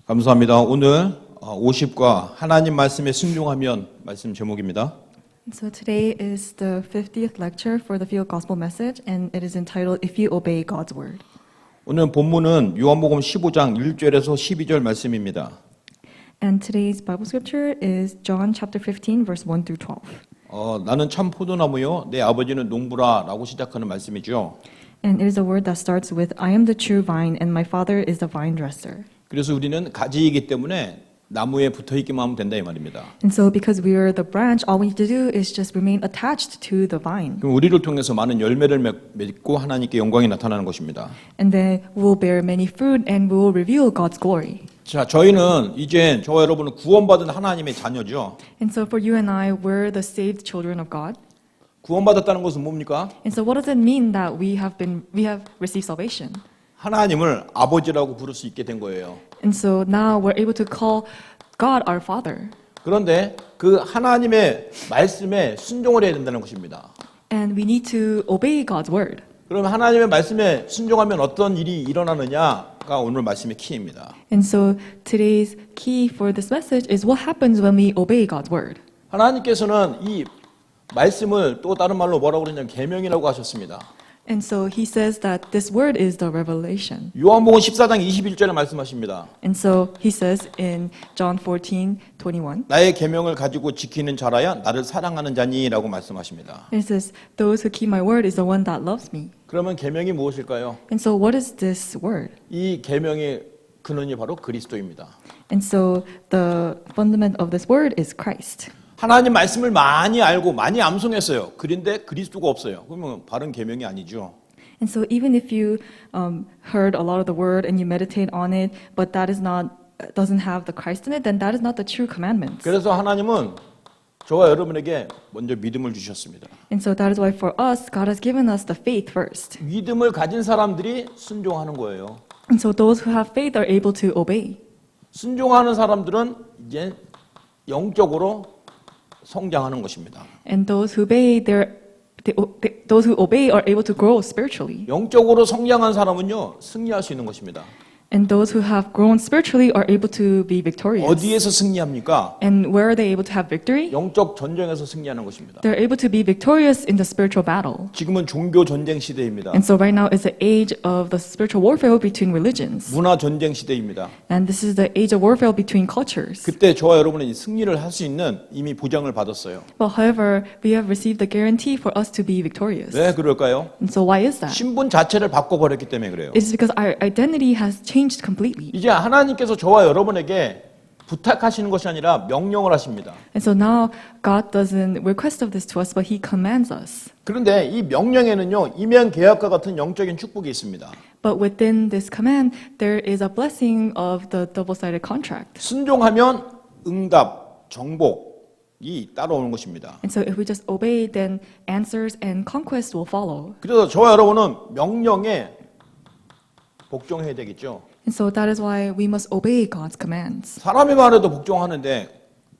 감사합니다. 오늘 50과 하나님 말씀에 순종하면 말씀 제목입니다. So today is the 50th lecture for the Field Gospel Message, and it is entitled "If You Obey God's Word." 오늘 본문은 요한복음 15장 1절에서 12절 말씀입니다. And today's Bible scripture is John chapter 15, verse 1 through 12. 나는 참 포도나무요, 내 아버지는 농부라라고 시작하는 말씀이죠. And it is a word that starts with, "I am the true vine, and my Father is the vine dresser." 그래서 우리는 가지이기 때문에 나무에 붙어 있기만 하면 된다 이 말입니다. And so, because we are the branch, all we need to do is just remain attached to the vine. 그럼 우리를 통해서 많은 열매를 맺고 하나님께 영광이 나타나는 것입니다. And then we will bear many fruit, and we will reveal God's glory. 자, 저희는 이제 저와 여러분은 구원받은 하나님의 자녀죠. And so, for you and I, we're the saved children of God. 구원받았다는 것은 뭡니까? And so, what does it mean that we have received salvation? 하나님을 아버지라고 부를 수 있게 된 거예요. And so now we're able to call God our Father. 그런데 그 하나님의 말씀에 순종을 해야 된다는 것입니다. And we need to obey God's word. 그러면 하나님의 말씀에 순종하면 어떤 일이 일어나느냐가 오늘 말씀의 키입니다. And so today's key for this message is what happens when we obey God's word. 하나님께서는 이 말씀을 또 다른 말로 뭐라고 그러냐면 계명이라고 하셨습니다. And so he says that this word is the revelation. 요한복음 14장 21절에 말씀하십니다. And so he says in John 14:21. 나의 계명을 가지고 지키는 자라야 나를 사랑하는 자니라고 말씀하십니다. It says, "Those who keep my word is the one that loves me." 그러면 계명이 무엇일까요? And so what is this word? 이 계명의 근원이 바로 그리스도입니다. And so the fundament of this word is Christ. 하나님 말씀을 많이 알고 많이 암송했어요. 그런데 그리스도가 없어요. 그러면 바른 계명이 아니죠. And so even if you heard a lot of the word and you meditate on it, but that is not doesn't have the Christ in it, then that is not the true commandments. 그래서 하나님은 저와 여러분에게 먼저 믿음을 주셨습니다. And so that is why for us, God has given us the faith first. 믿음을 가진 사람들이 순종하는 거예요. And so those who have faith are able to obey. 순종하는 사람들은 이제 영적으로 성장하는 것입니다. And those who obey, those who obey are able to grow spiritually. 영적으로 성장한 사람은요 승리할 수 있는 것입니다. And those who have grown spiritually are able to be victorious. 어디에서 승리합니까? And where are they able to have victory? 영적 전쟁에서 승리하는 것입니다. They're able to be victorious in the spiritual battle. 지금은 종교 전쟁 시대입니다. And so right now is the age of the spiritual warfare between religions. 문화 전쟁 시대입니다. And this is the age of warfare between cultures. 그때 저와 여러분은 승리를 할 수 있는 이미 보장을 받았어요. But however, we have received the guarantee for us to be victorious. 왜 그럴까요? And so why is that? 신분 자체를 바꿔버렸기 때문에 그래요. It's because our identity has changed completely. 이제 하나님께서 저와 여러분에게 부탁하시는 것이 아니라 명령을 하십니다. And so now God doesn't request of this to us, but He commands us. 그런데 이 명령에는요 이면 계약과 같은 영적인 축복이 있습니다. But within this command, there is a blessing of the double-sided contract. 순종하면 응답, 정복이 따라오는 것입니다. And so if we just obey, then answers and conquest will follow. 그래서 저와 여러분은 명령에 복종해야 되겠죠. And so that is why we must obey God's commands. 사람의 말에도 복종하는데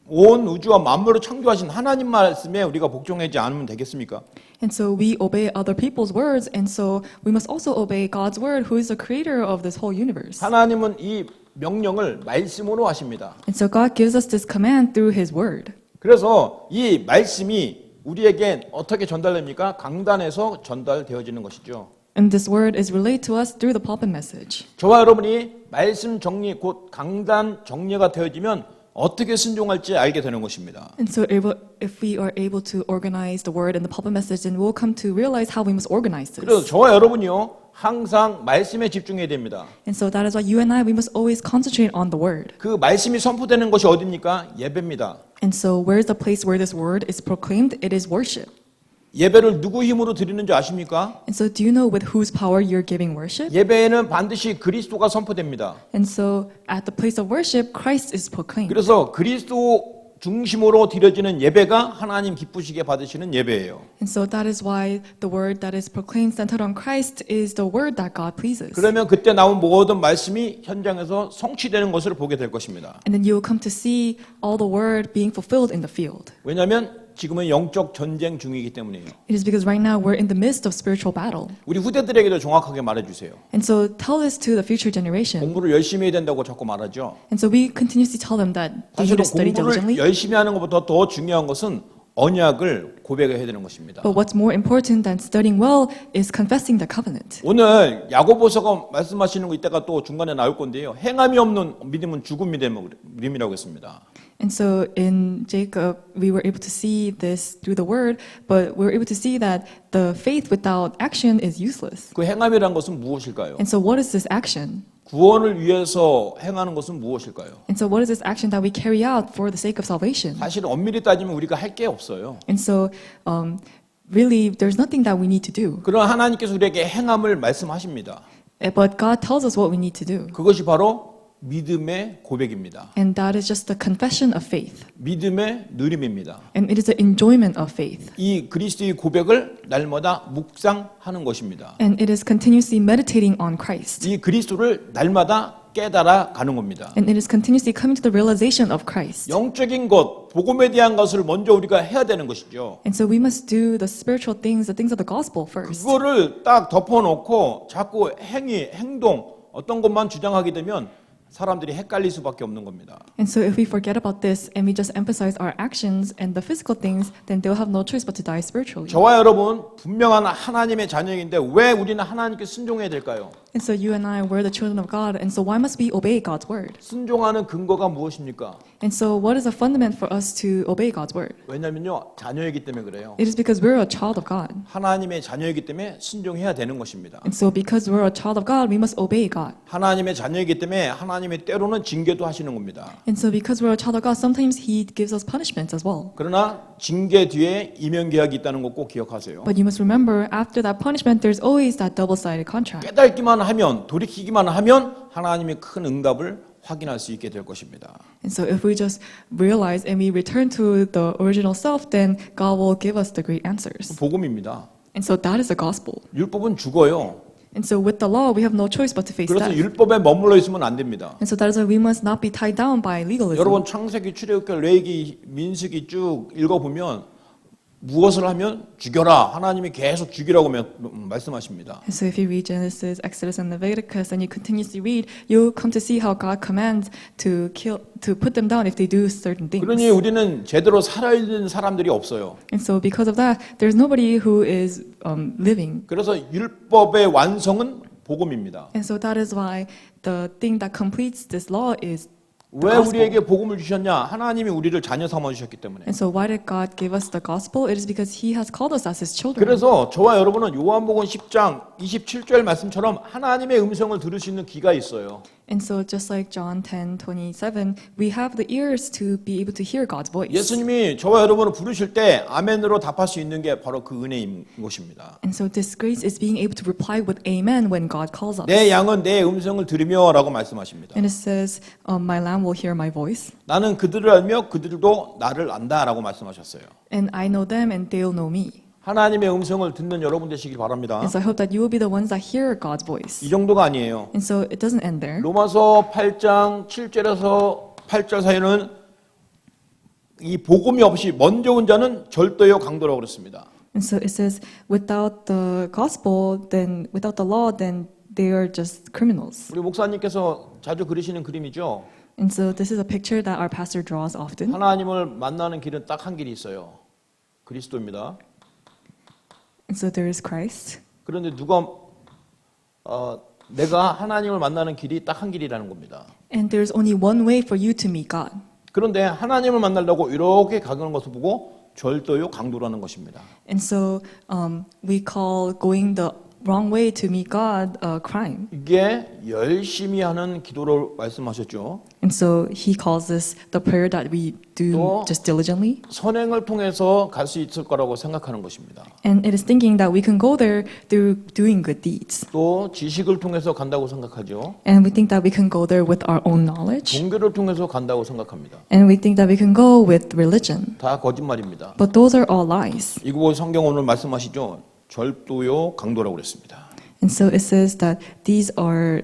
온 우주와 만물을 창조하신 하나님 말씀에 우리가 복종하지 않으면 되겠습니까? And so we obey other people's words, and so we must also obey God's word, who is the creator of this whole universe. 하나님은 이 명령을 말씀으로 하십니다. And so God gives us this command through His word. 그래서 이 말씀이 우리에게 어떻게 전달됩니까? 강단에서 전달되어지는 것이죠. And this word is relayed to us through the pulpit message. 저와 여러분이 말씀 정리 곧 강단 정리가 되어지면 어떻게 순종할지 알게 되는 것입니다. And so if we are able to organize the word and the pulpit message, then we'll come to realize how we must organize 그래서 this. 저와 여러분이요 항상 말씀에 집중해야 됩니다. And so that is why you and I, we must always concentrate on the word. 그 말씀이 선포되는 것이 어디입니까? 예배입니다. And so where is the place where this word is proclaimed? It is worship. 예배를 누구 힘으로 드리는 줄 아십니까? And so do you know with whose power you're giving worship? 예배에는 반드시 그리스도가 선포됩니다. And so at the place of worship, Christ is proclaimed. 그래서 그리스도 중심으로 드려지는 예배가 하나님 기쁘시게 받으시는 예배예요. And so that is why the word that is proclaimed centered on Christ is the word that God pleases. 그러면 그때 나온 모든 말씀이 현장에서 성취되는 것을 보게 될 것입니다. And then you will come to see all the word being fulfilled in the field. 왜냐하면 지금은 영적 전쟁 중이기 때문이에요. It is because right now we're in the midst of spiritual battle. 우리 후대들에게도 정확하게 말해주세요. And so tell this to the future generation. 공부를 열심히 해야 된다고 자꾸 말하죠. And so we continuously tell them that they need 사실은 to study 공부를 diligently. 열심히 하는 것보다 더 중요한 것은 언약을 고백해야 되는 것입니다. But what's more important than studying well is confessing the covenant. 오늘 야고보서가 말씀하시는 거 이따가 또 중간에 나올 건데요. 행함이 없는 믿음은 죽은 믿음이라고 했습니다. And so in Jacob, we were able to see this through the word, but we were able to see that the faith without action is useless. 그 행함이란 것은 무엇일까요? And so what is this action? 구원을 위해서 행하는 것은 무엇일까요? And so what is this action that we carry out for the sake of salvation? 사실 엄밀히 따지면 우리가 할 게 없어요. And so really there's nothing that we need to do. 그러나 하나님께서 우리에게 행함을 말씀하십니다. But God tells us what we need to do. 그것이 바로 믿음의 고백입니다. And that is just the confession of faith. 믿음의 누림입니다. And it is the enjoyment of faith. 이 그리스도의 고백을 날마다 묵상하는 것입니다. And it is continuously meditating on Christ. 이 그리스도를 날마다 깨달아 가는 겁니다. And it is continuously coming to the realization of Christ. 영적인 것, 복음에 대한 것을 먼저 우리가 해야 되는 것이죠. And so we must do the spiritual things, the things of the gospel first. 그거를 딱 덮어놓고 자꾸 행동, 어떤 것만 주장하게 되면 사람들이 헷갈릴 수밖에 없는 겁니다. And so if we forget about this and we just emphasize our actions and the physical things, then they'll have no choice but to die spiritually. 저와 여러분 분명한 하나님의 자녀인데 왜 우리는 하나님께 순종해야 될까요? And so you and I were the children of God, and so why must we obey God's word? 순종하는 근거가 무엇입니까? And so what is a fundament for us to obey God's word? 왜냐면요, 자녀이기 때문에 그래요. It is because we're a child of God. 하나님의 자녀이기 때문에 순종해야 되는 것입니다. And so because we're a child of God, we must obey God. 하나님의 자녀이기 때문에 하나님의 때로는 징계도 하시는 겁니다. And so because we're a child of God, sometimes He gives us punishments as well. 그러나 징계 뒤에 이면계약이 있다는 거 꼭 기억하세요. But you must remember, after that punishment, there's always that double-sided contract. 깨닫기만 하면, 돌이키기만 하면 하나님의 큰 응답을 확인할 수 있게 될 것입니다. And so if we just realize and we return to the original self, then God will give us the great answers. 복음입니다. And so that is the gospel. 율법은 죽어요. And so with the law, we have no choice but to face 그래서 death. 율법에 머물러 있으면 안 됩니다. And so that is why we must not be tied down by legalism. 여러분 창세기, 출애굽기, 레위기, 민수기 쭉 읽어보면 무엇을 하면 죽여라. 하나님이 계속 죽이라고 말씀하십니다. And so if you read Genesis, Exodus, and Leviticus, and you continuously read, you'll come to see how God commands to put them down if they do certain things. 그러니 우리는 제대로 살아있는 사람들이 없어요. And so because of that, there's nobody who is living. 그래서 율법의 완성은 복음입니다. And so that is why the thing that completes this law is 왜 gospel. 우리에게 복음을 주셨냐? 하나님이 우리를 자녀 삼아 주셨기 때문에. And so why did God give us the gospel? It is because He has called us as His children. 그래서 저와 여러분은 요한복음 10장 27절 말씀처럼 하나님의 음성을 들을 수 있는 귀가 있어요. And so just like John 10:27, we have the ears to be able to hear God's voice. 예수님이 저와 여러분을 부르실 때 아멘으로 답할 수 있는 게 바로 그 은혜인 것입니다. And so this grace is being able to reply with amen when God calls us. 내 양은 내 음성을 들으며라고 말씀하십니다. And it says, my lamb will hear my voice. 나는 그들을 알며 그들도 나를 안다라고 말씀하셨어요. And I know them and they'll know me. 하나님의 음성을 듣는 여러분 되시길 바랍니다. And so I hope that you will be the ones that hear God's voice. 이 정도가 아니에요. And so it doesn't end there. 로마서 8장 7절에서 8절 사이는 이 복음이 없이 먼저 온 자는 절도요 강도라고 그랬습니다. And so it says, without the gospel, then without the law, then they are just criminals. 우리 목사님께서 자주 그리시는 그림이죠. And so this is a picture that our pastor draws often. 하나님을 만나는 길은 딱 한 길이 있어요. 그리스도입니다. And so there is Christ. 그런데 내가 하나님을 만나는 길이 딱 한 길이라는 겁니다. And there's only one way for you to meet God. 그런데 하나님을 만나려고 이렇게 가는 것을 보고 절도요 강도라는 것입니다. And so we call going the wrong way to meet God a crime. 이게 열심히 하는 기도를 말씀하셨죠. And so he calls this the prayer that we do 또 just diligently. 선행을 통해서 갈 수 있을 거라고 생각하는 것입니다. And it is thinking that we can go there through doing good deeds. 또 지식을 통해서 간다고 생각하죠. And we think that we can go there with our own knowledge. 종교를 통해서 간다고 생각합니다. And we think that we can go with religion. 다 거짓말입니다. But those are all lies. 이거 성경 오늘 말씀하시죠. 절도요 강도라고 그랬습니다. And so it says that these are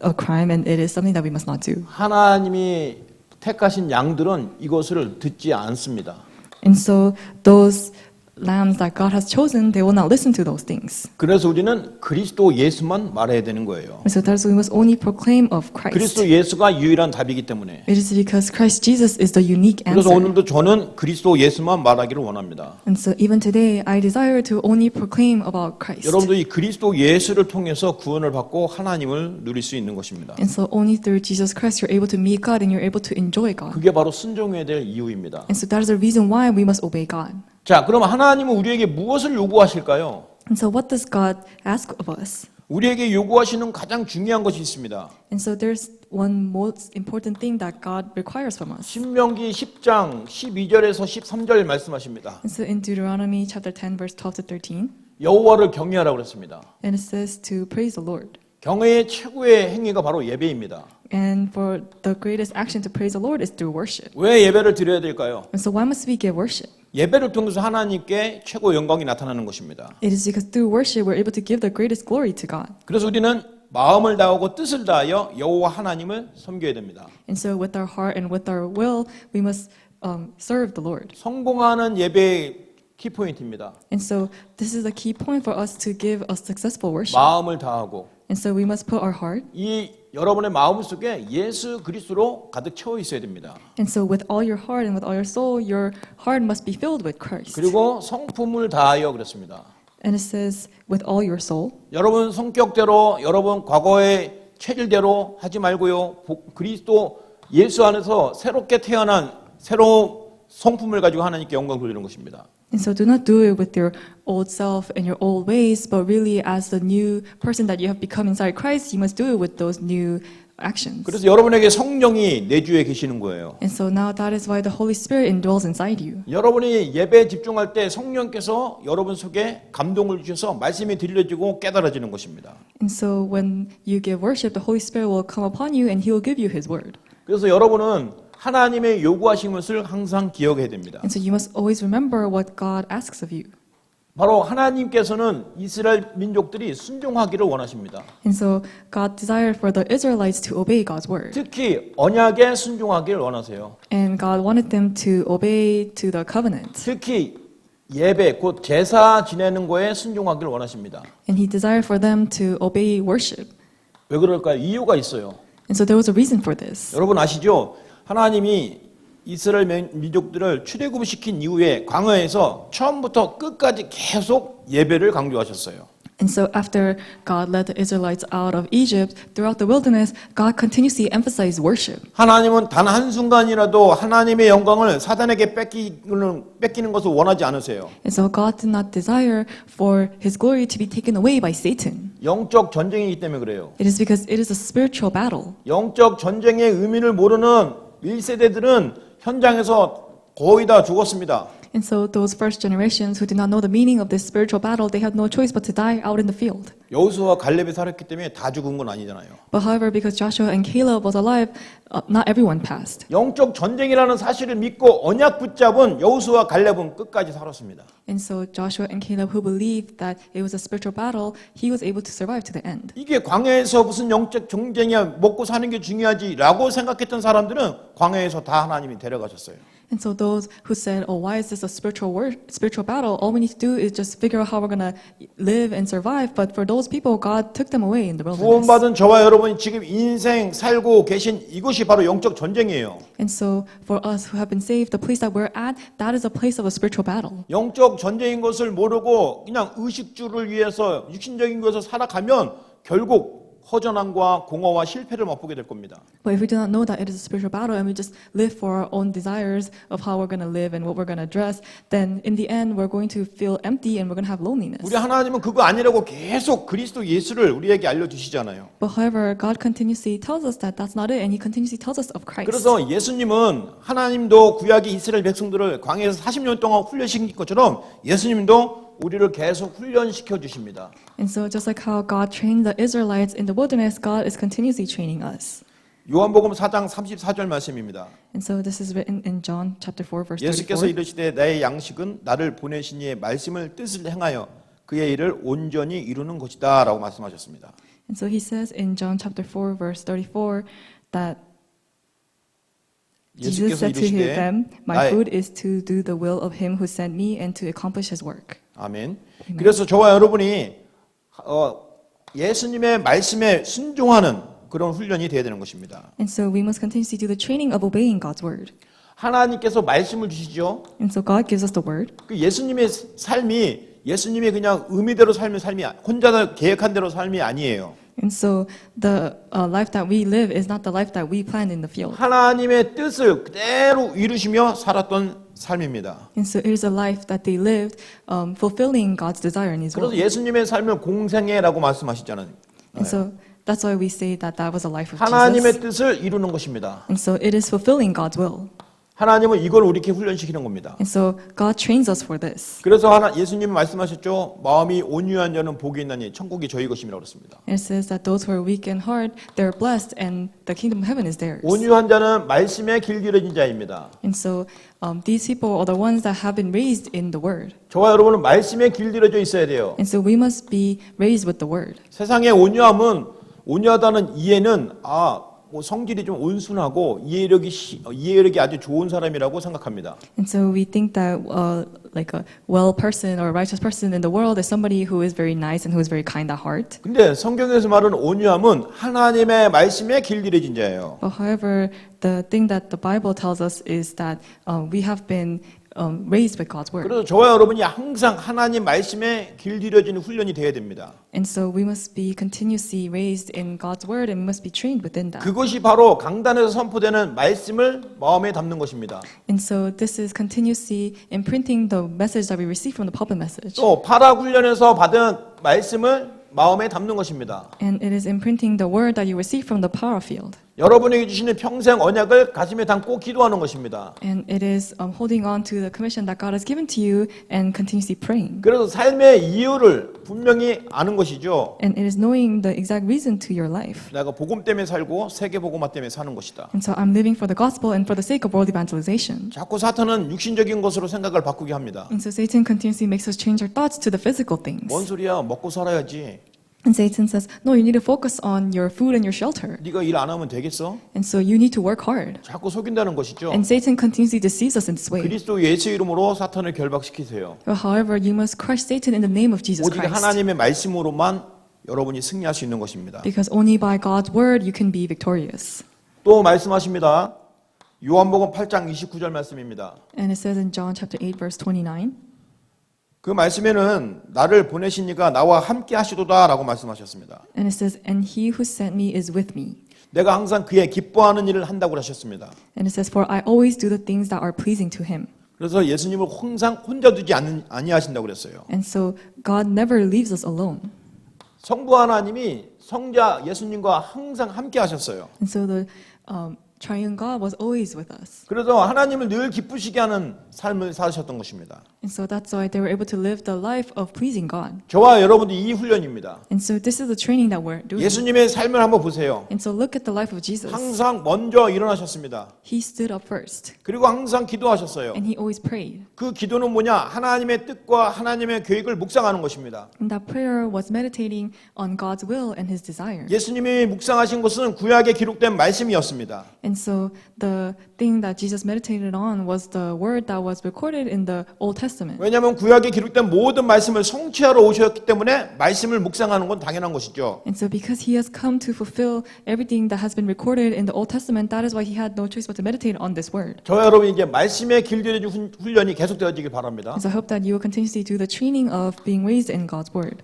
a crime and it is something that we must not do. 하나님이 택하신 양들은 이것을 듣지 않습니다. And so those lambs that God has chosen, they will not listen to those things. 그래서 우리는 그리스도 예수만 말해야 되는 거예요. And so that's why we must only proclaim of Christ. 그리스도 예수가 유일한 답이기 때문에. It is because Christ Jesus is the unique 그래서 answer. 오늘도 저는 그리스도 예수만 말하기를 원합니다. And so even today, I desire to only proclaim about Christ. 여러분도 이 그리스도 예수를 통해서 구원을 받고 하나님을 누릴 수 있는 것입니다. And so only through Jesus Christ you're able to meet God and you're able to enjoy God. 그게 바로 순종해야 될 이유입니다. And so that is the reason why we must obey God. 자, 그럼 하나님은 우리에게 무엇을 요구하실까요? And so what does God ask of us? 우리에게 요구하시는 가장 중요한 것이 있습니다. And so there's one most important thing that God requires from us. 신명기 10장 12절에서 13절 말씀하십니다. And so in Deuteronomy chapter 10 verse 12 to 13, 여호와를 경외하라고 그랬습니다. and it says to praise the Lord. 경외의 최고의 행위가 바로 예배입니다. And for the greatest action to praise the Lord is through worship. 왜 예배를 드려야 될까요? And so why must we give worship? 예배를 통해서 하나님께 최고 영광이 나타나는 것입니다. It is because through worship we're able to give the greatest glory to God. 그래서 우리는 마음을 다하고 뜻을 다하여 여호와 하나님을 섬겨야 됩니다. And so with our heart and with our will, we must serve the Lord. 성공하는 예배의 키포인트입니다. And so this is a key point for us to give a successful worship. 마음을 다하고 And so we must put our heart. 이 여러분의 마음 속에 예수 그리스도로 가득 채워 있어야 됩니다. And so with all your heart and with all your soul, your heart must be filled with Christ. 그리고 성품을 다하여 그랬습니다. And it says with all your soul. 여러분 성격대로 여러분 과거의 체질대로 하지 말고요. 그리스도 예수 안에서 새롭게 태어난 새로운 성품을 가지고 하나님께 영광을 돌리는 것입니다. And so do not do it with your old self and your old ways, but really as the new person that you have become inside Christ, you must do it with those new actions. 그래서 여러분에게 성령이 내주에 계시는 거예요. And so now that is why the Holy Spirit indwells inside you. 여러분이 예배에 집중할 때 성령께서 여러분 속에 감동을 주셔서 말씀이 들려지고 깨달아지는 것입니다. And so when you give worship, the Holy Spirit will come upon you and He will give you His word. 그래서 여러분은 하나님의 요구하신 것을 항상 기억해야 됩니다. And so you must always remember what God asks of you. 바로 하나님께서는 이스라엘 민족들이 순종하기를 원하십니다. And so God desired for the Israelites to obey God's word. 특히 언약에 순종하기를 원하세요. And God wanted them to obey to the covenant. 특히 예배 곧 제사 지내는 거에 순종하기를 원하십니다. And He desired for them to obey worship. 왜 그럴까요? 이유가 있어요. And so there was a reason for this. 여러분 아시죠? 하나님이 이스라엘 민족들을 출애굽시킨 이후에 광야에서 처음부터 끝까지 계속 예배를 강조하셨어요. And so after God led the Israelites out of Egypt, throughout the wilderness, God continuously emphasized worship. 하나님은 단 한순간이라도 하나님의 영광을 사단에게 뺏기는 것을 원하지 않으세요. And so God did not desire for His glory to be taken away by Satan. 영적 전쟁이기 때문에 그래요. It is because it is a spiritual battle. 영적 전쟁의 의미를 모르는 1세대들은 현장에서 거의 다 죽었습니다. And so those first generations who did not know the meaning of this spiritual battle, they had no choice but to die out in the field. 여호수아와 갈렙이 살았기 때문에 다 죽은 건 아니잖아요. But however, because Joshua and Caleb was alive, not everyone passed. 영적 전쟁이라는 사실을 믿고 언약 붙잡은 여호수아와 갈렙은 끝까지 살았습니다. And so Joshua and Caleb, who believed that it was a spiritual battle, he was able to survive to the end. 이게 광야에서 무슨 영적 전쟁이야 먹고 사는 게 중요하지라고 생각했던 사람들은 광야에서 다 하나님이 데려가셨어요. And so those who said, "Oh, why is this a spiritual battle? All we need to do is just figure out how we're gonna live and survive." But for those people, God took them away in the wilderness. 구원받은 저와 여러분이 지금 인생 살고 계신 이것이 바로 영적 전쟁이에요. And so for us who have been saved, the place that we're at, that is a place of a spiritual battle. 영적 전쟁인 것을 모르고 그냥 의식주를 위해서 육신적인 것을 살아가면 결국 허전함과 공허와 실패를 맛보게 될 겁니다. But if we do not know that it is a spiritual battle and we just live for our own desires of how we're going to live and what we're going to dress, then in the end we're going to feel empty and we're going to have loneliness. 우리 하나님은 그거 아니라고 계속 그리스도 예수를 우리에게 알려주시잖아요. But however, God continuously tells us that that's not it, and He continuously tells us of Christ. 그래서 예수님은 하나님도 구약의 이스라엘 백성들을 광야에서 40년 동안 훈련시킨 것처럼 예수님도 우리를 계속 훈련시켜 주십니다. And so just like how God trained the Israelites in the wilderness, God is continuously training us. 요한복음 4장 34절 말씀입니다. And so this is written in John chapter 4 verse 예수께서 34. 이르시되 나의 양식은 나를 보내신 이의 말씀을 뜻을 행하여 그의 일을 온전히 이루는 것이다 라고 말씀하셨습니다. And so He says in John chapter 4 verse 34 that Jesus 예수께서 said to 이르시되 them, My 나의 food is to do the will of him who sent me and to accomplish his work. 아멘. 그래서 저와 여러분이 예수님의 말씀에 순종하는 그런 훈련이 되어야 되는 것입니다. And so we must continuously do the training of obeying God's word. 하나님께서 말씀을 주시죠. And so God gives us the word. 그 예수님의 삶이 예수님의 그냥 의미대로 삶의 삶이 혼자 계획한 대로 삶이 아니에요. And so the life that we live is not the life that we planned in the field. 하나님의 뜻을 그대로 이루시며 살았던 삶입니다. And so it is a life that they lived fulfilling God's desire in his 그래서 will. 예수님의 삶을 공생애라고 말씀하시잖아요. And so that's why we say that that was a life of 하나님의 Jesus. 뜻을 이루는 것입니다. And so it is fulfilling God's will. 하나님은 이걸 우리에게 훈련시키는 겁니다. And so God trains us for this. 그래서 예수님이 말씀하셨죠. 마음이 온유한 자는 복이 있나니 천국이 저희 것임이라고 그랬습니다. And it says that those who are weak in heart, they're blessed and the kingdom of heaven is theirs. 온유한 자는 말씀에 길들여진 자입니다. And so these people are the ones that have been raised in the word. 저와 여러분은 말씀에 길들여져 있어야 돼요. And so we must be raised with the word. 세상의 온유하다는 이해는 뭐 성질이 좀 온순하고 이해력이 아주 좋은 사람이라고 생각합니다. And so we think that like a well person or a righteous person in the world is somebody who is very nice and who is very kind at heart. 근데 성경에서 말하는 온유함은 하나님의 말씀에 길들여진 자예요. But however, the thing that the Bible tells us is that we have been raised with God's word. 그래서 저와 여러분이 항상 하나님 말씀에 길들여지는 훈련이 돼야 됩니다. And so we must be continuously raised in God's word and we must be trained within that. 그것이 바로 강단에서 선포되는 말씀을 마음에 담는 것입니다. And so this is continuously imprinting the message that we receive from the pulpit message. 또 파라 훈련에서 받은 말씀을 마음에 담는 것입니다. And it is imprinting the word that you receive from the power field. 여러분에게 주시는 평생 언약을 가슴에 담고 기도하는 것입니다. And it is holding on to the commission that God has given to you and continuously praying. 그래서 삶의 이유를 분명히 아는 것이죠. And it is knowing the exact reason to your life. 내가 복음 때문에 살고 세계 복음화 때문에 사는 것이다. And so I'm living for the gospel and for the sake of world evangelization. 자꾸 사탄은 육신적인 것으로 생각을 바꾸게 합니다. And so Satan continuously makes us change our thoughts to the physical things. 뭔 소리야? 먹고 살아야지. And Satan says, no, you need to focus on your food and your shelter. 네가 일 안 하면 되겠어? And so you need to work hard. 자꾸 속인다는 것이죠. And Satan continuously deceives us in this way. 그리스도 예수 이름으로 사탄을 결박시키세요. But however, you must crush Satan in the name of Jesus 오직 Christ. 하나님의 말씀으로만 여러분이 승리할 수 있는 것입니다. Because only by God's word you can be victorious. 또 말씀하십니다. 요한복음 8장 29절 말씀입니다. And it says in John chapter 8 verse 29. 그 말씀에는 나를 보내신 이가 나와 함께 하시도다라고 말씀하셨습니다. And it says, and he who sent me is with me. 내가 항상 그의 기뻐하는 일을 한다고 하셨습니다. And it says, for I always do the things that are pleasing to him. 그래서 예수님을 항상 혼자 두지 아니하신다고 그랬어요. And so God never leaves us alone. 성부 하나님이 성자 예수님과 항상 함께 하셨어요. And so the triune God was always with us. 그래서 하나님을 늘 기쁘시게 하는 삶을 사셨던 것입니다. And so that's why they were able to live the life of pleasing God. 저와 여러분도 이 훈련입니다. And so this is the training that we're doing. 예수님의 삶을 한번 보세요. And so look at the life of Jesus. 항상 먼저 일어나셨습니다. He stood up first. 그리고 항상 기도하셨어요. And he always prayed. 그 기도는 뭐냐? 하나님의 뜻과 하나님의 계획을 묵상하는 것입니다. And that prayer was meditating on God's will and his desire. 예수님이 묵상하신 것은 구약에 기록된 말씀이었습니다. And so the thing that Jesus meditated on was the word that was recorded in the Old Testament. 왜냐하면 구약에 기록된 모든 말씀을 성취하러 오셨기 때문에 말씀을 묵상하는 건 당연한 것이죠. And so because he has come to fulfill everything that has been recorded in the Old Testament, that is why he had no choice but to meditate on this word. 저와 여러분 이제 말씀에 길들여진 훈련이 계속되어지길 바랍니다. And so I hope that you will continuously do the training of being raised in God's word.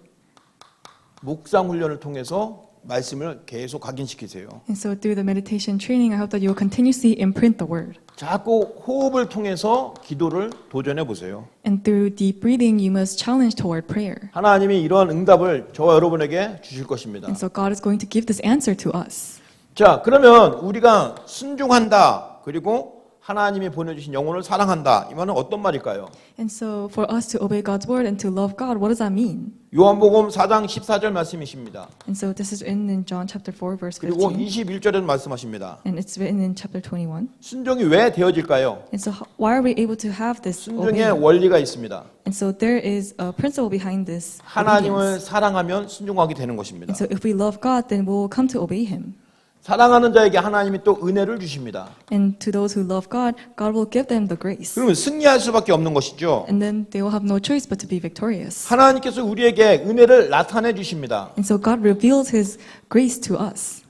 묵상 훈련을 통해서 말씀을 계속 각인시키세요. And so through the meditation training, I hope that you will continuously imprint the word. 자꾸 호흡을 통해서 기도를 도전해 보세요. And through deep breathing, you must challenge toward prayer. 하나님이 이러한 응답을 저와 여러분에게 주실 것입니다. And so God is going to give this answer to us. 자, 그러면 우리가 순종한다. 그리고 하나님이 보내주신 영혼을 사랑한다. 이 말은 어떤 말일까요? And so for us to obey God's word and to love God, what does that mean? 요한복음 4장 14절 말씀이십니다. And so this is written in John chapter 4 verse 그리고 15. 21절에도 말씀하십니다. And it's written in chapter 21. 순종이 왜 되어질까요? And so why are we able to have this 순종의 obedience? 원리가 있습니다. And so there is a principle behind this 하나님을 obedience. 사랑하면 순종하게 되는 것입니다. And so if we love God, then we will come to obey Him. 사랑하는 자에게 하나님이 또 은혜를 주십니다. And to those who love God, God will give them the grace. 그러면 승리할 수밖에 없는 것이죠. And then they will have no choice but to be victorious. 하나님께서 우리에게 은혜를 나타내 주십니다. And so God reveals His grace to us.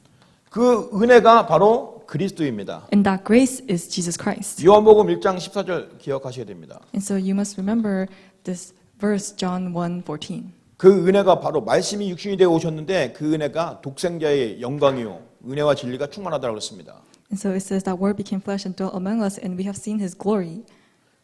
그 은혜가 바로 그리스도입니다. And that grace is Jesus Christ. 요한복음 1장 14절 기억하셔야 됩니다. And so you must remember this verse, John 1:14. 그 은혜가 바로 말씀이 육신이 되어 오셨는데 그 은혜가 독생자의 영광이요 은혜와 진리가 충만하다고 그랬습니다. And so it says that word became flesh and dwelt among us, and we have seen His glory.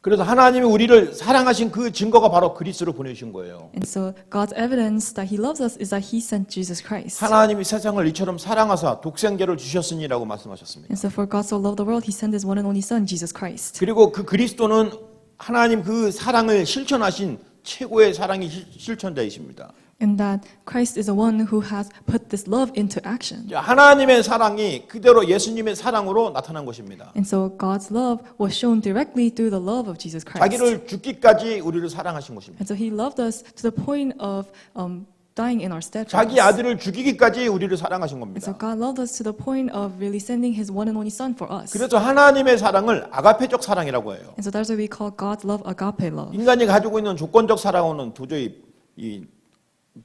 그래서 하나님이 우리를 사랑하신 그 증거가 바로 그리스도로 보내주신 거예요. And so God's evidence that He loves us is that He sent Jesus Christ. 하나님이 세상을 이처럼 사랑하사 독생자를 주셨으니라고 말씀하셨습니다. And so for God so loved the world, He sent His one and only Son, Jesus Christ. 그리고 그 그리스도는 하나님 그 사랑을 실천하신 최고의 사랑의 실천자이십니다. And that Christ is the one who has put this love into action. 하나님의 사랑이 그대로 예수님의 사랑으로 나타난 것입니다. And so God's love was shown directly through the love of Jesus Christ. 자기를 죽기까지 우리를 사랑하신 것입니다. And so He loved us to the point of dying in our stead. 자기 아들을 죽이기까지 우리를 사랑하신 And so 겁니다. God loved us to the point of really sending His one and only Son for us. 그래서 하나님의 사랑을 아가페적 사랑이라고 해요. And so that's why we call God's love agape love. 인간이 가지고 있는 조건적 사랑과는 도저히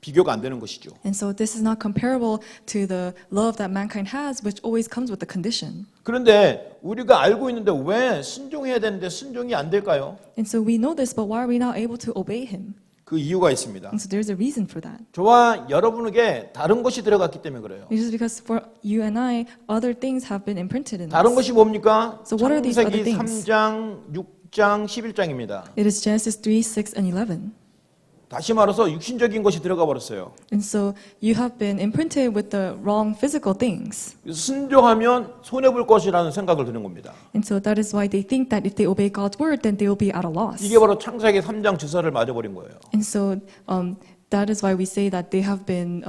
비교가 안 되는 것이죠. And so this is not comparable to the love that mankind has, which always comes with the condition. 그런데 우리가 알고 있는데 왜 순종해야 되는데 순종이 안 될까요? And so we know this, but why are we not able to obey Him? 그 이유가 있습니다. And so there's a reason for that. 저와 여러분에게 다른 것이 들어갔기 때문에 그래요. It is because for you and I, other things have been imprinted in 다른 us. 것이 뭡니까? So what are these other 창세기 things? 3장, 6장, 11장입니다. It is Genesis 3, 6, and 11. 다시 말해서 육신적인 것이 들어가 버렸어요. And so you have been imprinted with the wrong physical things. 그래서 순종하면 손해 볼 것이라는 생각을 드는 겁니다. And so that is why they think that if they obey God's word, then they will be at a loss. 이게 바로 창세기 3장 주사를 맞아버린 거예요. And so that is why we say that they have been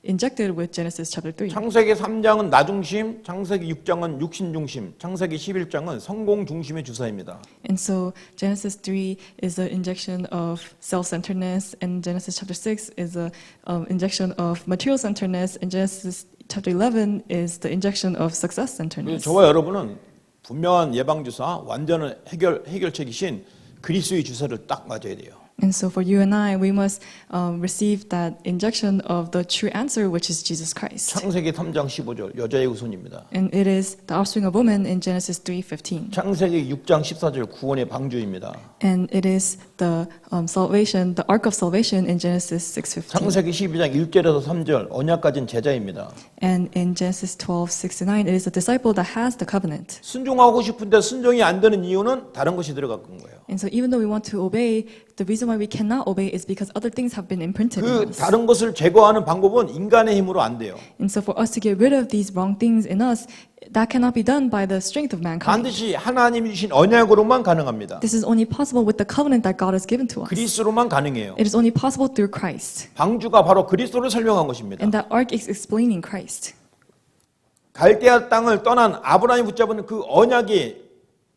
injected with Genesis chapter 3. 창세기 3장은 나 중심, 창세기 6장은 육신 중심, 창세기 11장은 성공 중심의 주사입니다. And so Genesis 3 is an injection of self-centeredness, and Genesis chapter 6 is a injection of material-centeredness, and Genesis chapter 11 is the injection of 그래서 success-centeredness. 저와 여러분은 분명한 예방 주사, 완전한 해결책이신 그리스도의 주사를 딱 맞아야 돼요. And so for you and I, we must receive that injection of the true answer, which is Jesus Christ. 창세기 3장 15절 여자의 후손입니다. And it is the offspring of woman in Genesis 3:15. 창세기 6장 14절 구원의 방주입니다. And it is the salvation, the ark of salvation in Genesis 6:15. 창세기 12장 1절에서 3절 언약 가진 제자입니다. And in Genesis 12:6-9, it is the disciple that has the covenant. 순종하고 싶은데 순종이 안 되는 이유는 다른 것이 들어간 거예요. And so even though we want to obey, the reason why we cannot obey is because other things have been imprinted in 그 us. 다른 것을 제거하는 방법은 인간의 힘으로 안 돼요. And so for us to get rid of these wrong things in us, that cannot be done by the strength of mankind. 반드시 하나님이 주신 언약으로만 가능합니다. This is only possible with the covenant that God has given to us. 그리스도로만 가능해요. It is only possible through Christ. 방주가 바로 그리스도를 설명한 것입니다. And that ark is explaining Christ. 갈대아 땅을 떠난 아브라함이 붙잡은 그 언약의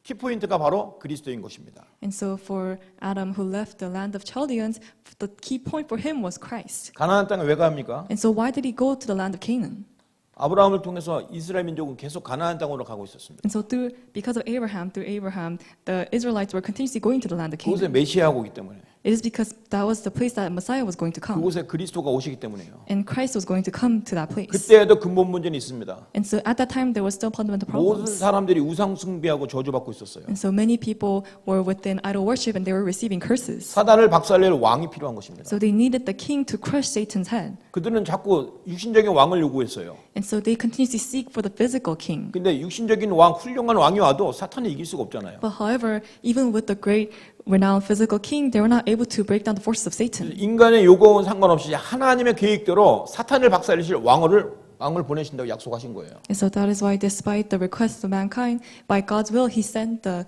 키포인트가 바로 그리스도인 것입니다. And so for Adam who left the land of Chaldeans, the key point for him was Christ. 가나안 땅에 왜 갑니까? And so why did he go to the land of Canaan? 아브라함을 통해서 이스라엘 민족은 계속 가나안 땅으로 가고 있었습니다. And so because of Abraham, through Abraham, the Israelites were continuously going to the land of 그곳에 Canaan. 메시아가 오기 때문에 It is because that was the place that Messiah was going to come. 그곳에 그리스도가 오시기 때문에요. And Christ was going to come to that place. 그때에도 근본 문제는 있습니다. And so at that time, there was still fundamental 모든 problems. 사람들이 우상 숭배하고 저주받고 있었어요. And so many people were within idol worship and they were receiving curses. 사단을 박살낼 왕이 필요한 것입니다. So they needed the king to crush Satan's head. 그들은 자꾸 육신적인 왕을 요구했어요. And so they continuously seek for the physical king. 근데 육신적인 왕, 훌륭한 왕이 와도 사탄을 이길 수가 없잖아요. But however, even with the great renowned physical king, they were not able to break down the forces of Satan. 인간의 요구와는 상관없이 하나님의 계획대로 사탄을 박살내실 왕을 보내신다고 약속하신 거예요. And so that is why, despite the requests of mankind, by God's will, He sent the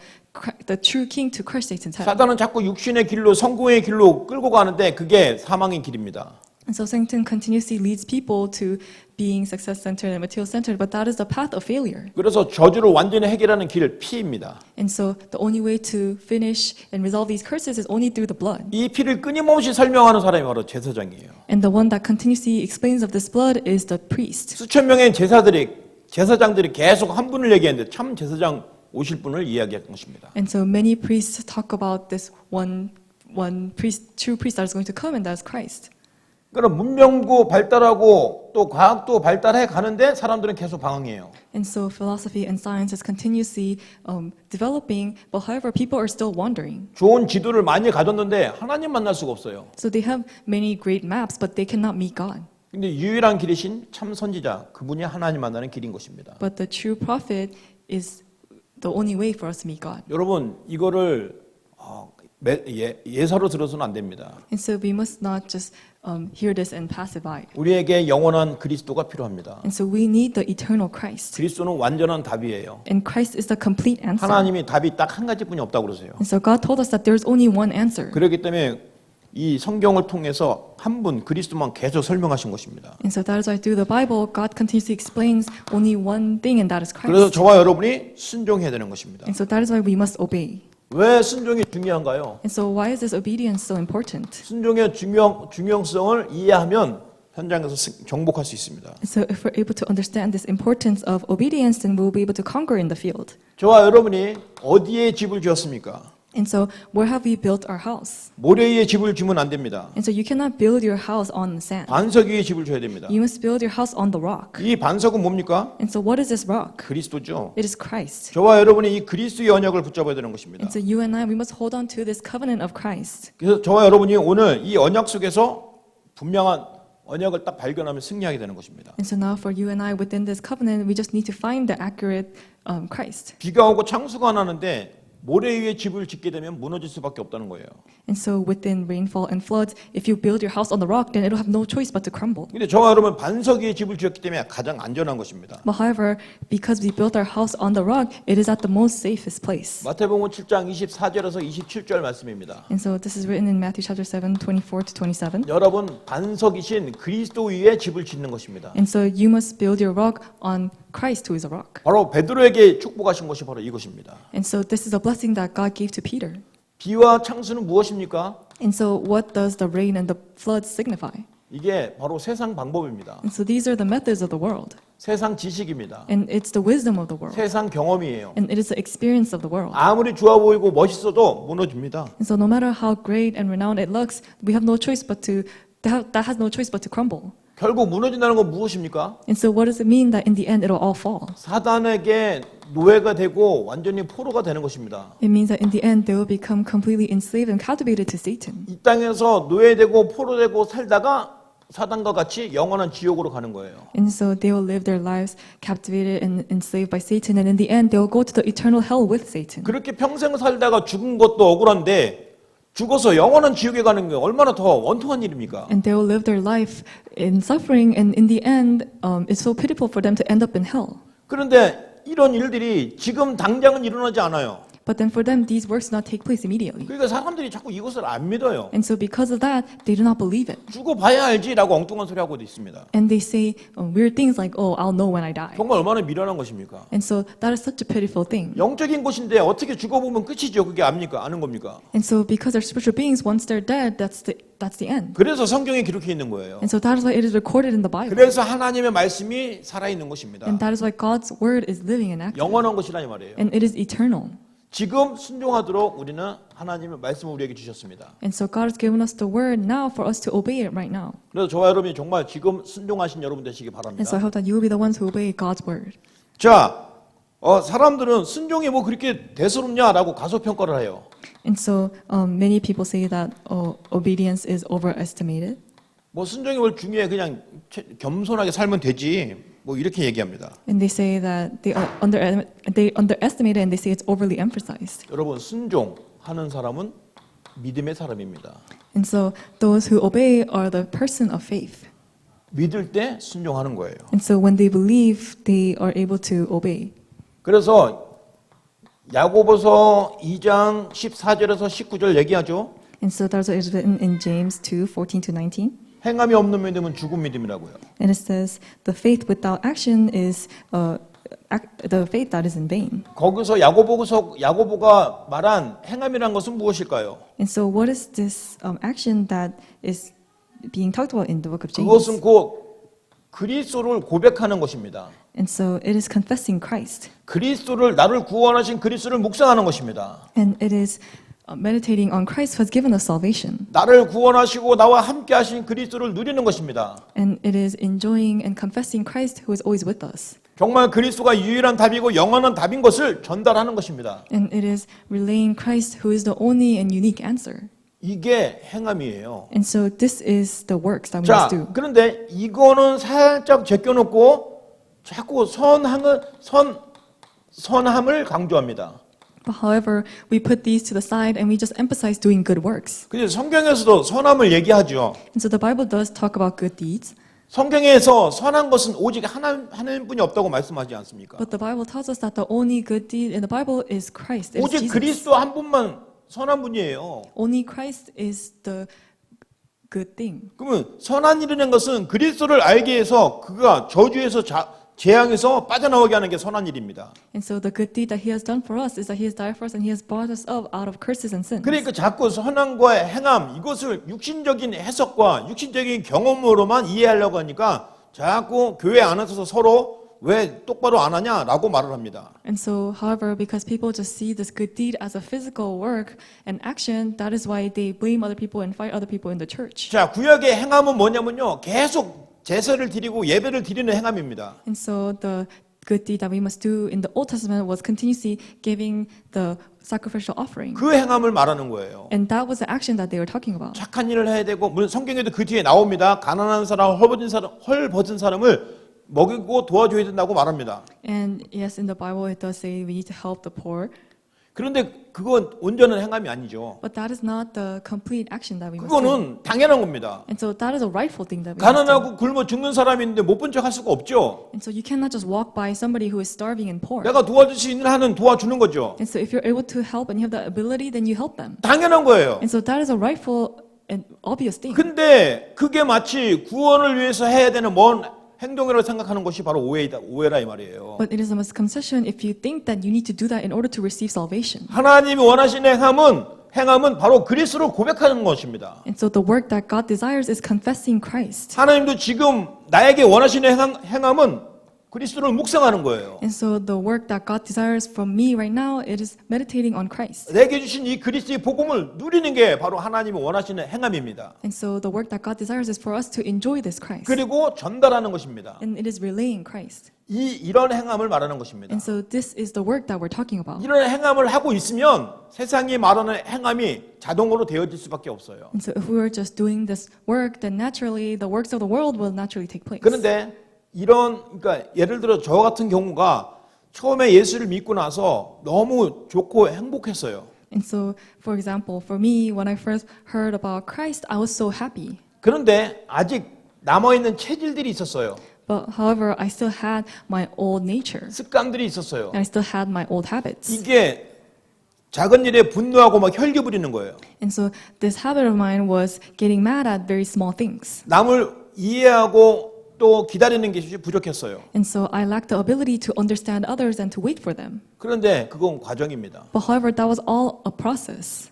true king to crush Satan's head. 사단은 자꾸 육신의 길로 성공의 길로 끌고 가는데 그게 사망의 길입니다. And so Satan continuously leads people to being success-centered and material-centered, but that is the path of failure. 그래서 저주를 완전히 해결하는 길 피입니다. And so the only way to finish and resolve these curses is only through the blood. 이 피를 끊임없이 설명하는 사람이 바로 제사장이에요. And the one that continuously explains of this blood is the priest. 수천 명의 제사들이 제사장들이 계속 한 분을 얘기했는데 참 제사장 오실 분을 이야기한 것입니다. And so many priests talk about this one priest, true priest that is going to come, and that is Christ. 그러나 문명도 발달하고 또 과학도 발달해 가는데 사람들은 계속 방황해요. And so philosophy and science is continuously developing, but however, people are still wandering. 좋은 지도를 많이 가졌는데 하나님 만날 수가 없어요. So they have many great maps, but they cannot meet God. 근데 유일한 길이신 참 선지자, 그분이 하나님 만나는 길인 것입니다. But the true prophet is the only way for us to meet God. 여러분, 이거를 예사로 들어서는 안 됩니다. And so we must not just hear this and pass it by. 우리에게 영원한 그리스도가 필요합니다. And so we need the eternal Christ. 그리스도는 완전한 답이에요. And Christ is the complete answer. 하나님이 답이 딱 한 가지뿐이 없다고 그러세요. And so God told us that there's only one answer. 그렇기 때문에 이 성경을 통해서 한 분 그리스도만 계속 설명하신 것입니다. And so that is why through the Bible, God continuously explains only one thing, and that is 그래서 Christ. 저와 여러분이 순종해야 되는 것입니다. And so that is why we must obey. 왜 순종이 중요한가요? And so why is this obedience so important? 순종의 중요성을 이해하면 현장에서 정복할 수 있습니다. And so if we're able to understand this importance of obedience, then we'll be able to conquer in the field. 저와 여러분이 어디에 집을 지었습니까? And so where have we built our house? 모래 위에 집을 지면 안 됩니다. And so you cannot build your house on the sand. 반석 위에 집을 져야 됩니다. You must build your house on the rock. 이 반석은 뭡니까? And so what is this rock? 그리스도죠. It is Christ. 저와 여러분이 이 그리스도의 언약을 붙잡아야 되는 것입니다. And so you and I, we must hold on to this covenant of Christ. 그래서 저와 여러분이 오늘 이 언약 속에서 분명한 언약을 딱 발견하면 승리하게 되는 것입니다. And so now for you and I within this covenant, we just need to find the accurate Christ. 비가 오고 창수가 나는데 모래 위에 집을 짓게 되면 무너질 수밖에 없다는 거예요. And so within rainfall and floods, if you build your house on the rock, then it'll have no choice but to crumble. 근데 저와 여러분 반석 위에 집을 지었기 때문에 가장 안전한 것입니다. But however, because we built our house on the rock, it is at the most safest place. 마태복음 7장 24절에서 27절 말씀입니다. And so this is written in Matthew chapter 7, 24 to 27. 여러분 반석이신 그리스도 위에 집을 짓는 것입니다. And so you must build your rock on Christ, who is a rock. 바로 베드로에게 축복하신 것이 바로 이것입니다. And so this is a blessing that God gave to Peter. 비와 창수는 무엇입니까? And so what does the rain and the flood signify? 이게 바로 세상 방법입니다. And so these are the methods of the world. 세상 지식입니다. And it's the wisdom of the world. 세상 경험이에요. And it is the experience of the world. 아무리 좋아 보이고 멋있어도 무너집니다. And so no matter how great and renowned it looks, we have no choice but to, that has no choice but to crumble. 결국 무너진다는 건 무엇입니까? And so what does it mean that in the end it'll all fall? 사단에게 노예가 되고 완전히 포로가 되는 것입니다. It means that in the end they will become completely enslaved and captivated to Satan. 이 땅에서 노예되고 포로되고 살다가 사단과 같이 영원한 지옥으로 가는 거예요. And so they will live their lives captivated and enslaved by Satan, and in the end they will go to the eternal hell with Satan. 그렇게 평생 살다가 죽은 것도 억울한데 죽어서 영원한 지옥에 가는 게 얼마나 더 원통한 일입니까? And they will live their life in suffering, and in the end, it's so pitiful for them to end up in hell. 그런데 이런 일들이 지금 당장은 일어나지 않아요. But then for them, these works do not take place immediately. 그러니까 사람들이 자꾸 이것을 안 믿어요. And so because of that, they do not believe it. 죽어봐야 알지라고 엉뚱한 소리 하고도 있습니다. And they say weird things like, oh, I'll know when I die. 정말 얼마나 미련한 것입니까? And so that is such a pitiful thing. 영적인 곳인데 어떻게 죽어보면 끝이죠. 그게 압니까? 아는 겁니까? And so because they're spiritual beings, once they're dead, that's the end. 그래서 성경에 기록해 있는 거예요. And so that is why it is recorded in the Bible. 그래서 하나님의 말씀이 살아있는 것입니다. And that is why God's word is living and active. 영원한 것이라 이 말이에요. And it is eternal. 지금 순종하도록 우리는 하나님의 말씀을 우리에게 주셨습니다. And so God has given us the word now for us to obey it right now. 그래서 저와 여러분이 정말 지금 순종하신 여러분 되시기 And so 바랍니다. I hope that you will be the ones who obey God's word. 자, 사람들은 순종이 뭐 그렇게 대수롭냐라고 가소평가를 해요. And so many people say that obedience is overestimated. 뭐 순종이 뭘 중요해 그냥 겸손하게 살면 되지. 뭐 이렇게 얘기합니다. And they say that they underestimate it, and they say it's overly emphasized. 여러분 순종하는 사람은 믿음의 사람입니다. And so those who obey are the person of faith. 믿을 때 순종하는 거예요. And so when they believe, they are able to obey. 그래서 야고보서 2장 14절에서 19절 얘기하죠. And so that's what is written in James 2:14 to 19. 행함이 없는 믿음은 죽은 믿음이라고요. And it says, the faith without action is the faith that is in vain. 거기서 야고보가 말한 행함이란 것은 무엇일까요? And so what is this action that is being talked about in the book of James? 그것은 곧 그리스도를 고백하는 것입니다. And so it is confessing Christ. 그리스도를 나를 구원하신 그리스도를 묵상하는 것입니다. And it is meditating on Christ who has given us salvation. 나를 구원하시고 나와 함께 하신 그리스도를 누리는 것입니다. And it is enjoying and confessing Christ who is always with us. 정말 그리스도가 유일한 답이고 영원한 답인 것을 전달하는 것입니다. And it is relaying Christ who is the only and unique answer. 이게 행함이에요. And so this is the works that we 자, must do. 그런데 이거는 살짝 제껴놓고 자꾸 선함을 강조합니다. But however, we put these to the side and we just emphasize doing good works. 근데 성경에서도 선함을 얘기하죠. And so the Bible does talk about good deeds. 성경에서 선한 것은 오직 하나님뿐이 없다고 말씀하지 않습니까? But the Bible tells us that the only good deed in the Bible is Christ. It is 오직 Jesus. 그리스도 한 분만 선한 분이에요. Only Christ is the good thing. 그러면 선한 일이라는 것은 그리스도를 알게 해서 그가 저주에서 재앙에서 빠져나오게 하는 게 선한 일입니다. And so the good deed that He has done for us is that He has died for us and He has brought us up out of curses and sins. 그러니까 자꾸 선함과 행함 이것을 육신적인 해석과 육신적인 경험으로만 이해하려고 하니까 자꾸 교회 안에서 서로 왜 똑바로 안 하냐라고 말을 합니다. And so, however, because people just see this good deed as a physical work and action, that is why they blame other people and fight other people in the church. 자, 구약의 행함은 뭐냐면요. 계속 제사를 드리고 예배를 드리는 행함입니다. And so the good deed that we must do in the Old Testament was continuously giving the sacrificial offering. 그 행함을 말하는 거예요. And that was the action that they were talking about. 착한 일을 해야 되고 물론 성경에도 그 뒤에 나옵니다. 가난한 사람, 헐벗은 사람을 먹이고 도와줘야 된다고 말합니다. And yes, in the Bible it does say we need to help the poor. 그런데 그건 온전한 행함이 아니죠. But that is not the complete action that we must do. 그거는 당연한 겁니다. And so that is a rightful thing that we must do. 가난하고 굶어 죽는 사람이 있는데 못 본 척 할 수가 없죠. And so you cannot just walk by somebody who is starving and poor. 내가 도와줄 수 있는 한은 도와주는 거죠. And so if you're able to help and you have the ability, then you help them. 당연한 거예요. And so that is a rightful and obvious thing. 근데 그게 마치 구원을 위해서 해야 되는 먼 행동이라고 생각하는 것이 바로 오해라 이 말이에요. But it is a misconception if you think that you need to do that in order to receive salvation. 하나님이 원하시는 행함은 바로 그리스도를 고백하는 것입니다. And so the work that God desires is confessing Christ. 하나님도 지금 나에게 원하시는 행함은 그리스도를 묵상하는 거예요. And so the work that God desires from me right now, it is meditating on Christ. 내게 주신 이 그리스도의 복음을 누리는 게 바로 하나님이 원하시는 행함입니다. And so the work that God desires is for us to enjoy this Christ. 그리고 전달하는 것입니다. And it is relaying Christ. 이런 행함을 말하는 것입니다. And so this is the work that we're talking about. 이런 행함을 하고 있으면 세상이 말하는 행함이 자동으로 되어질 수밖에 없어요. And so if we were just doing this work, then naturally the works of the world will naturally take place. 그런데 그러니까 예를 들어 저 같은 경우가 처음에 예수를 믿고 나서 너무 좋고 행복했어요. And so, for example, for me, when I first heard about Christ, I was so happy. 그런데 아직 남아있는 체질들이 있었어요. But however, I still had my old nature. 습관들이 있었어요. And I still had my old habits. 이게 작은 일에 분노하고 막 혈기 부리는 거예요. And so this habit of mine was getting mad at very small things. 남을 이해하고 또 기다리는 게 부족했어요. And so I lacked the ability to understand others and to wait for them. 그런데 그건 과정입니다. But however, that was all a process.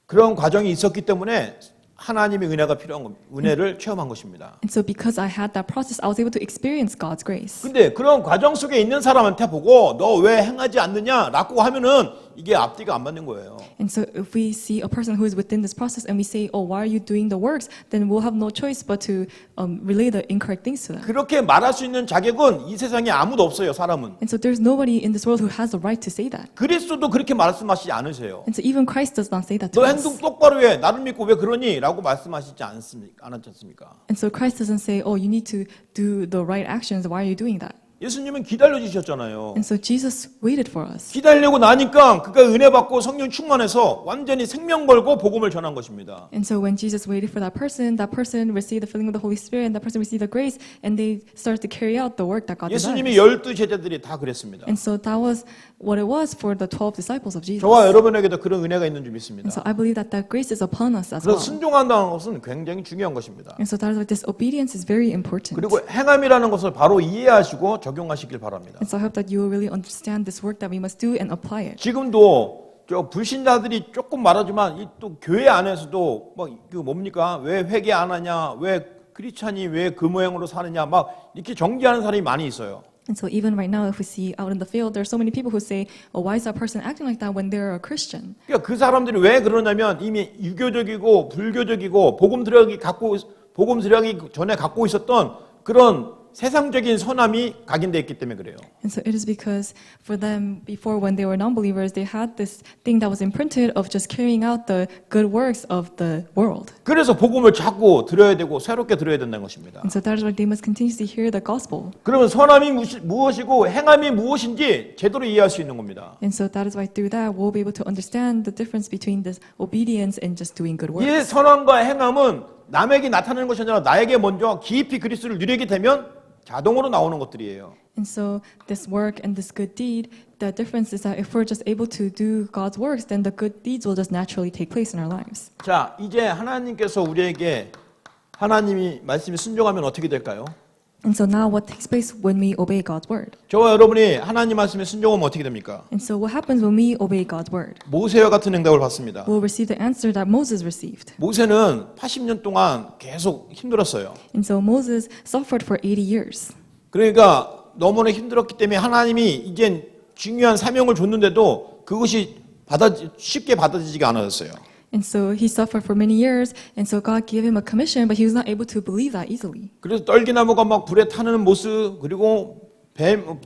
그런 과정이 있었기 때문에 하나님의 은혜가 필요한 겁니다. 은혜를 체험한 것입니다. And so because I had that process, I was able to experience God's grace. 근데 그런 과정 속에 있는 사람한테 보고 너 왜 행하지 않느냐라고 하면은 이게 앞뒤가 안 맞는 거예요. And so if we see a person who is within this process and we say, oh, why are you doing the works? Then we'll have no choice but to relay the incorrect things to them. 그렇게 말할 수 있는 자격은 이 세상에 아무도 없어요, 사람은. And so there's nobody in this world who has the right to say that. 그리스도도 그렇게 말씀하시지 않으세요. And so even Christ does not say that to 너 us. 행동 똑바로 해. 나를 믿고 왜 그러니? 라고 말씀하시지 않았지 않습니까? And so Christ doesn't say, oh, you need to do the right actions. Why are you doing that? 예수님은 기다려 주셨잖아요. And so Jesus waited for us. 기다리려고 나니까 그가 은혜 받고 성령 충만해서 완전히 생명 걸고 복음을 전한 것입니다. And so when Jesus waited for that person received the filling of the Holy Spirit, and that person received the grace, and they started to carry out the work that God 예수님이 desires. 12 제자들이 다 그랬습니다. And so that was what it was for the 12 disciples of Jesus. 저와 여러분에게도 그런 은혜가 있는 줄 믿습니다. And so I believe that that grace is upon us as 그래서 well. 순종한다는 것은 굉장히 중요한 것입니다. And so that is why this obedience is very important. 그리고 행함이라는 것을 바로 이해하시고 적용하시길 바랍니다. And so I hope that you will really understand this work that we must do and apply it. 지금도 저 불신자들이 조금 말하지만 이 또 교회 안에서도 막 그 뭡니까? 왜 회개 안 하냐? 왜 크리스찬이 왜 그 모양으로 사느냐? 막 이렇게 정죄하는 사람이 많이 있어요. And so even right now, if we see out in the field, there are so many people who say, "Oh, why is that person acting like that when they're a Christian?" 그러니까 그 사람들이 왜 그러냐면 이미 유교적이고 불교적이고 복음 들여기 전에 갖고 있었던 그런 세상적인 선함이 각인되어 있기 때문에 그래요. And so it is because for them, before when they were non-believers, they had this thing that was imprinted of just carrying out the good works of the world. 그래서 복음을 자꾸 들어야 되고 새롭게 들어야 된다는 것입니다. And so that is why they must continuously hear the gospel. 그러면 선함이 무엇이고 행함이 무엇인지 제대로 이해할 수 있는 겁니다. And so that is why through that, we'll be able to understand the difference between this obedience and just doing good 이 works. 선함과 행함은 남에게 나타나는 것이 아니라 나에게 먼저 깊이 그리스도를 누리게 되면 자동으로 나오는 것들이에요. And so this work and this good deed, the difference is that if we're just able to do God's works, then the good deeds will just naturally take place in our lives. 자, 이제 하나님께서 우리에게 하나님이 말씀에 순종하면 어떻게 될까요? And so now what takes place when we obey God's word? 저와 여러분이 하나님 말씀에 순종하면 어떻게 됩니까? And so what happens when we obey God's word? 모세와 같은 응답을 받습니다. We'll receive the answer that Moses received. 모세는 80년 동안 계속 힘들었어요. And so Moses suffered for 80 years. 그러니까 너무나 힘들었기 때문에 하나님이 이제 중요한 사명을 줬는데도 그것이 쉽게 받아들이지가 않았어요. And so he suffered for many years, and so God gave him a commission, but he was not able to believe that easily. 그래서 떨기나무가 막 불에 타는 모습 그리고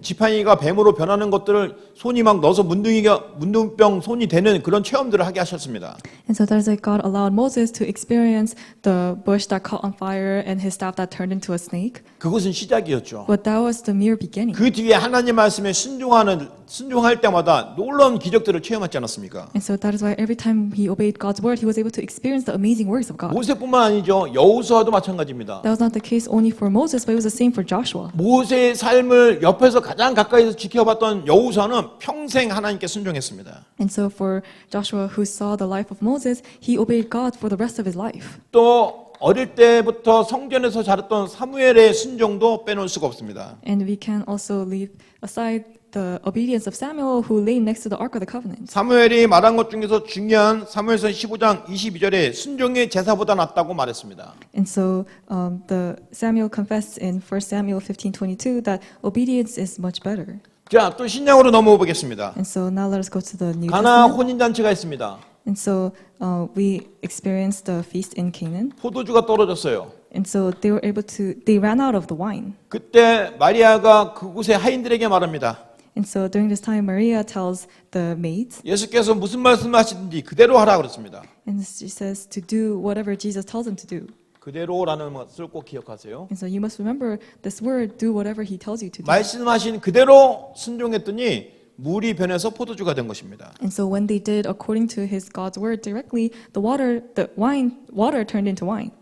지팡이가 뱀으로 변하는 것들을 손이 막 넣어서 문둥병 손이 되는 그런 체험들을 하게 하셨습니다. And so that is why God allowed Moses to experience the bush that caught on fire and his staff that turned into a snake. 그것은 시작이었죠. But that was the mere beginning. 그 뒤에 하나님 말씀에 순종할 때마다 놀라운 기적들을 체험하지 않았습니까? And so that is why every time he obeyed God's word, he was able to experience the amazing works of God. 모세뿐만 아니죠. 여호수아도 마찬가지입니다. That was not the case only for Moses, but it was the same for Joshua. 모세의 삶을 옆에서 가장 가까이서 지켜봤던 여호수아는 평생 하나님께 순종했습니다. And so for Joshua, who saw the life of Moses, he obeyed God for the rest of his life. 또 어릴 때부터 성전에서 자랐던 사무엘의 순종도 빼놓을 수가 없습니다. And we can also leave aside the obedience of Samuel, who lay next to the Ark of the Covenant. 사무엘이 말한 것 중에서 중요한 사무엘서 15장 22절에 순종이 제사보다 낫다고 말했습니다. And so the Samuel confessed in 1 Samuel 15:22 that obedience is much better. 자, 또 신약으로 넘어가 보겠습니다. And so now let us go to the New 가나 Testament. 혼인잔치가 있습니다. And so we experienced the feast in Canaan. 포도주가 떨어졌어요. And so they ran out of the wine. 그때 마리아가 그곳의 하인들에게 말합니다. And so during this time, Maria tells the maids, 예수께서 무슨 말씀하시든지 그대로 하라 그랬습니다. and she says to do whatever Jesus tells them to do. 그대로라는 것을 꼭 기억하세요. And so you must remember this word, do whatever he tells you to do. 말씀하신 그대로 순종했더니 물이 변해서 포도주가 된 것입니다. And so when they did according to his God's word directly, water turned into wine.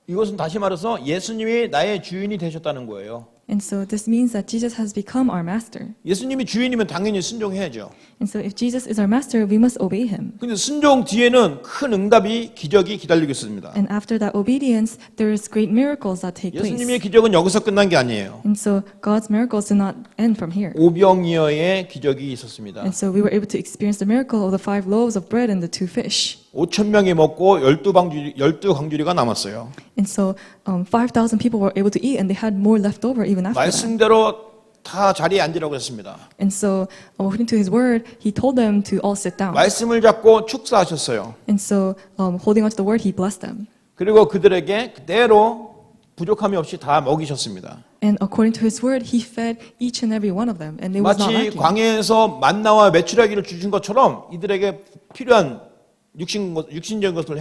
이것은 다시 말해서 예수님이 나의 주인이 되셨다는 거예요. And so this means that Jesus has become our master. 예수님이 주인이면 당연히 순종해야죠. And so if Jesus is our master, we must obey him. 근데 순종 뒤에는 큰 응답이 기적이 기다리고 있습니다. And after that obedience, there is great miracles that take 예수님의 place. 기적은 여기서 끝난 게 아니에요. And so God's miracles do not end from here. 오병이어의 기적이 있었습니다. And so we were able to experience the miracle of the 5 loaves of bread and the 2 fish. 5,000명이 먹고 12광주리가 남았어요. And so 5,000 people were able to eat, and they had more left over even after that. 말씀대로 다 자리에 앉으라고 했습니다. And so according to his word, he told them to all sit down. 말씀을 잡고 축사하셨어요. And so holding on to the word, he blessed them. 그리고 그들에게 그대로 부족함이 없이 다 먹이셨습니다. And according to his word, he fed each and every one of them, and it was not 마치 lacking. 광야에서 만나와 메추라기를 주신 것처럼 이들에게 필요한 육신적인 것을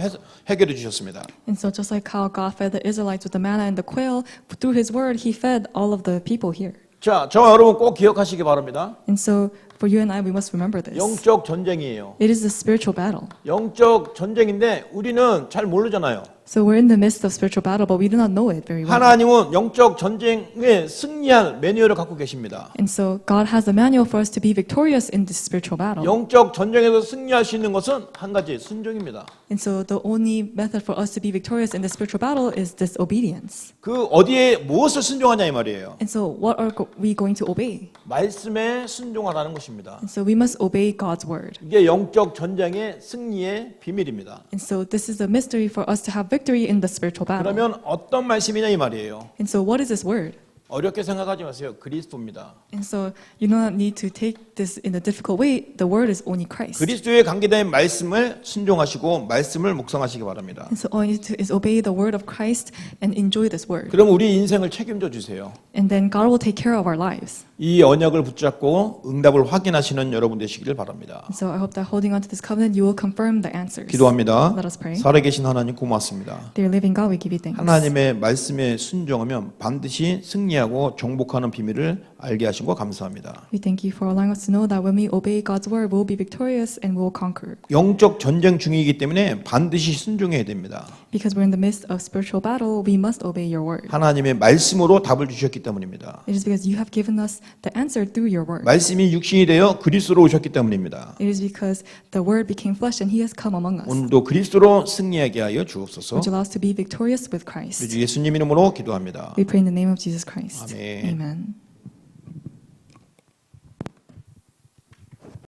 해결해 주셨습니다. And so just like how God fed the Israelites with the manna and the quail, through his word, he fed all of the people here. 자, 저와 여러분 꼭 기억하시기 바랍니다. And so for you and I, we must remember this. 영적 전쟁이에요. It is a spiritual battle. 영적 전쟁인데 우리는 잘 모르잖아요. So we're in the midst of spiritual battle, but we do not know it very well. 하나님은 영적 전쟁에 승리할 매뉴얼을 갖고 계십니다. And so God has a manual for us to be victorious in this spiritual battle. 영적 전쟁에서 승리할 수 있는 것은 한 가지 순종입니다. And so the only method for us to be victorious in this spiritual battle is this obedience. 그 어디에 무엇을 순종하냐 이 말이에요. And so what are we going to obey? 말씀에 순종하라는 것입니다. And so we must obey God's word. 이게 영적 전쟁의 승리의 비밀입니다. And so this is a mystery for us to have victory in the spiritual battle. 그러면 어떤 말씀이냐 이 말이에요. And so what is this word? 어렵게 생각하지 마세요. 그리스도입니다. And so you do not need to take this in a difficult way. The word is only Christ. 그리스도에 관계된 말씀을 순종하시고 말씀을 묵상하시기 바랍니다. And so all you need to is obey the word of Christ and enjoy this word. 그럼 우리 인생을 책임져 주세요. And then God will take care of our lives. 이 언약을 붙잡고 응답을 확인하시는 여러분 되시기를 바랍니다. And so I hope that holding on to this covenant, you will confirm the answers. 기도합니다. Let us pray. 살아계신 하나님 고맙습니다. Dear living God, we give you thanks. 하나님의 말씀에 순종하면 반드시 승리하고 정복하는 비밀을 알게 하신 거 감사합니다. We thank you for allowing us to know that when we obey God's word, we'll be victorious and we'll conquer. 영적 전쟁 중이기 때문에 반드시 순종해야 됩니다. Because we're in the midst of spiritual battle, we must obey your word. 하나님의 말씀으로 답을 주셨기 때문입니다. It is because you have given us the answer through your word. 말씀이 육신이 되어 그리스도로 오셨기 때문입니다. It is because the word became flesh and he has come among us. 오늘도 그리스도로 승리하게 하여 주옵소서. Which allows us to be victorious with 우리 Christ. 주 예수님 이름으로 기도합니다. We pray in the name of Jesus Christ. 아멘. Amen.